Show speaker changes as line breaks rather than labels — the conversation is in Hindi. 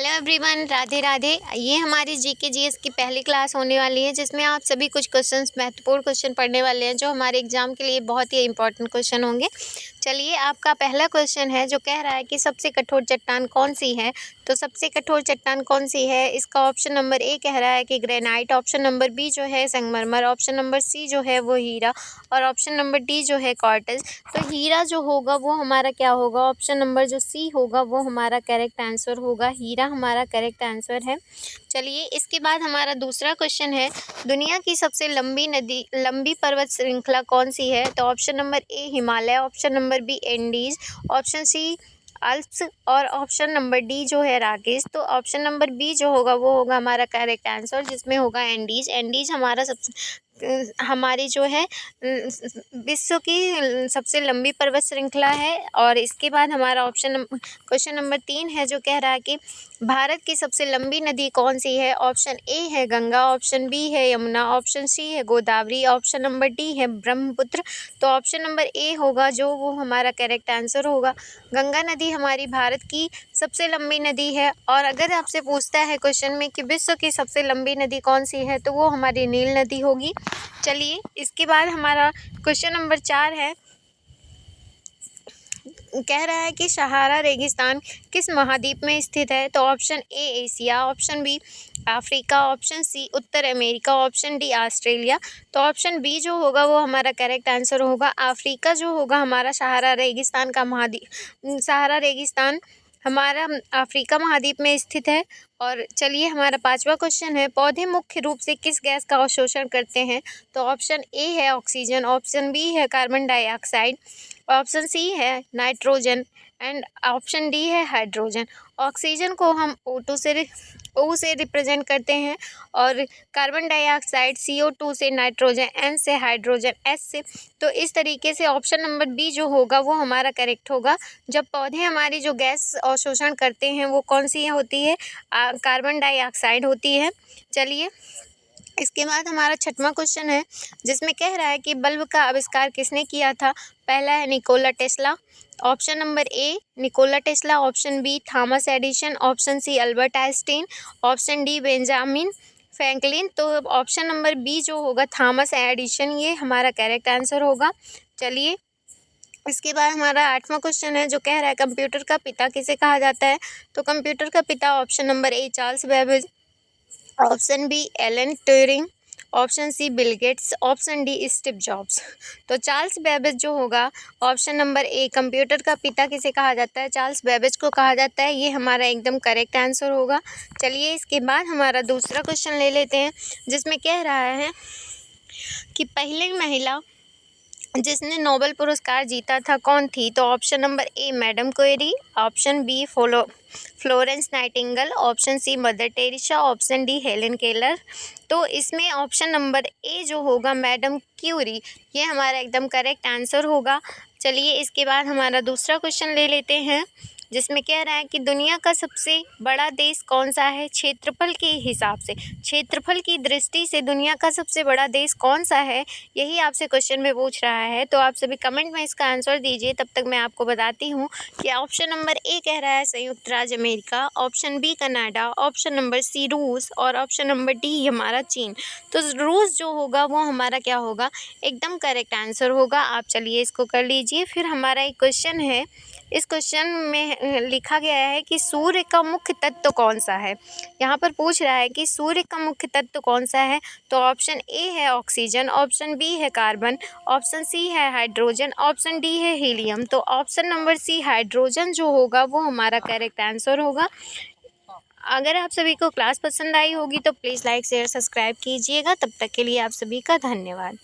Hello everyone, Radhe Radhe. ये हमारी जीके जीएस की पहली क्लास होने वाली है जिसमें आप सभी कुछ क्वेश्चंस, महत्वपूर्ण क्वेश्चन पढ़ने वाले हैं जो हमारे एग्जाम के लिए बहुत ही इंपॉर्टेंट क्वेश्चन होंगे। चलिए, आपका पहला क्वेश्चन है जो कह रहा है कि सबसे कठोर चट्टान कौन सी है। तो सबसे कठोर चट्टान कौन सी है, इसका ऑप्शन नंबर ए कह रहा है कि ग्रेनाइट, ऑप्शन नंबर बी जो है संगमरमर, ऑप्शन नंबर सी जो है वो हीरा और ऑप्शन नंबर डी जो है क्वार्ट्ज। तो हीरा जो होगा वो हमारा क्या होगा, ऑप्शन नंबर जो सी होगा वो हमारा करेक्ट आंसर होगा। हीरा हमारा करेक्ट आंसर है। चलिए, इसके बाद हमारा दूसरा क्वेश्चन है, दुनिया की सबसे लंबी पर्वत श्रृंखला कौन सी है। तो option number A Himalaya, option number B Andes, option C Alps और ऑप्शन नंबर डी जो है राकेश। तो ऑप्शन नंबर बी जो होगा वो होगा हमारा करेक्ट आंसर, जिसमें होगा एंडीज। एंडीज हमारा हमारी जो है विश्व की सबसे लंबी पर्वत श्रृंखला है। और इसके बाद हमारा क्वेश्चन नंबर 3 है जो कह रहा है कि भारत की सबसे लंबी नदी कौन सी है। ऑप्शन ए है गंगा, ऑप्शन बी है यमुना, ऑप्शन सी है गोदावरी, ऑप्शन नंबर डी है ब्रह्मपुत्र। तो ऑप्शन नंबर ए होगा जो वो हमारा करेक्ट आंसर होगा। गंगा नदी हमारी भारत की सबसे लंबी नदी है। और अगर आपसे पूछता है क्वेश्चन में कि विश्व की सबसे लंबी नदी कौन सी है, तो वो हमारी नील नदी होगी। चलिए, इसके बाद हमारा क्वेश्चन नंबर 4 है, कह रहा है कि सहारा रेगिस्तान किस महाद्वीप में स्थित है। तो option A Asia, option B Africa, option C उत्तर अमेरिका, ऑप्शन डी ऑस्ट्रेलिया। तो ऑप्शन बी जो होगा वो हमारा करेक्ट आंसर होगा। अफ्रीका जो होगा हमारा सहारा रेगिस्तान हमारा अफ्रीका महाद्वीप में स्थित है। और चलिए, हमारा 5वां क्वेश्चन है, पौधे मुख्य रूप से किस गैस का अवशोषण करते हैं। तो ऑप्शन ए है ऑक्सीजन, ऑप्शन बी है कार्बन डाइऑक्साइड, ऑप्शन सी है नाइट्रोजन एंड ऑप्शन डी है हाइड्रोजन। ऑक्सीजन को हम O से रिप्रेजेंट करते हैं और कार्बन डाइऑक्साइड CO2 से, नाइट्रोजन N से, हाइड्रोजन S से। तो इस तरीके से ऑप्शन नंबर बी जो होगा वो हमारा करेक्ट होगा। जब पौधे हमारी जो गैस अवशोषण करते हैं वो कौन सी होती है, कार्बन डाइऑक्साइड होती है। चलिए, इसके बाद हमारा 6वां क्वेश्चन है जिसमें कह रहा है कि बल्ब का आविष्कार किसने किया था। पहला है Nikola Tesla, option number A Nikola Tesla, option B Thomas Edison, option C Albert Einstein, option D Benjamin Franklin. तो ऑप्शन नंबर बी जो होगा थॉमस एडिसन, ये हमारा करेक्ट आंसर होगा। चलिए, इसके बाद हमारा 8वां क्वेश्चन है जो कह रहा है कंप्यूटर का पिता किसे कहा जाता है। तो कंप्यूटर का पिता option number A Charles Babbage, option B Alan Turing, option C Bill Gates, option D Steve Jobs. तो चार्ल्स बेबेज जो होगा, ऑप्शन नंबर ए कंप्यूटर का पिता किसे कहा जाता है, चार्ल्स बेबेज को कहा जाता है। ये हमारा एकदम करेक्ट आंसर होगा। चलिए, इसके बाद हमारा दूसरा क्वेश्चन ले लेते हैं जिसमें कह रहा है कि पहली महिला जिसने नोबेल पुरस्कार जीता था कौन थी। तो option number A madam Curie, option B Florence Nightingale, option C Mother Teresa, option D Helen Keller. तो इसमें ऑप्शन नंबर ए जो होगा मैडम क्यूरी, ये हमारा एकदम करेक्ट आंसर होगा। चलिए, इसके बाद हमारा दूसरा क्वेश्चन ले लेते हैं जिसमें कह रहा है कि दुनिया का सबसे बड़ा देश कौन सा है। क्षेत्रफल के हिसाब से, क्षेत्रफल की दृष्टि से दुनिया का सबसे बड़ा देश कौन सा है, यही आपसे क्वेश्चन में पूछ रहा है। तो आप सभी कमेंट में इसका आंसर दीजिए। तब तक मैं आपको बताती हूँ कि ऑप्शन नंबर ए कह रहा है संयुक्त राज्य America, option B Canada, option number C रूस और ऑप्शन नंबर डी हमारा चीन। तो रूस जो होगा वो हमारा क्या होगा, एकदम करेक्ट आंसर होगा। आप चलिए इसको कर लीजिए। फिर हमारा एक क्वेश्चन है, इस क्वेश्चन में लिखा गया है कि सूर्य का मुख्य तत्व कौन सा है। यहाँ पर पूछ रहा है कि सूर्य का मुख्य तत्व कौन सा है। तो ऑप्शन ए है ऑक्सीजन, ऑप्शन बी है कार्बन, ऑप्शन सी है हाइड्रोजन, ऑप्शन डी है हीलियम। तो ऑप्शन नंबर सी हाइड्रोजन जो होगा वो हमारा करेक्ट आंसर होगा। अगर आप सभी को क्लास पसंद आई होगी तो प्लीज़ लाइक शेयर सब्सक्राइब कीजिएगा। तब तक के लिए आप सभी का धन्यवाद।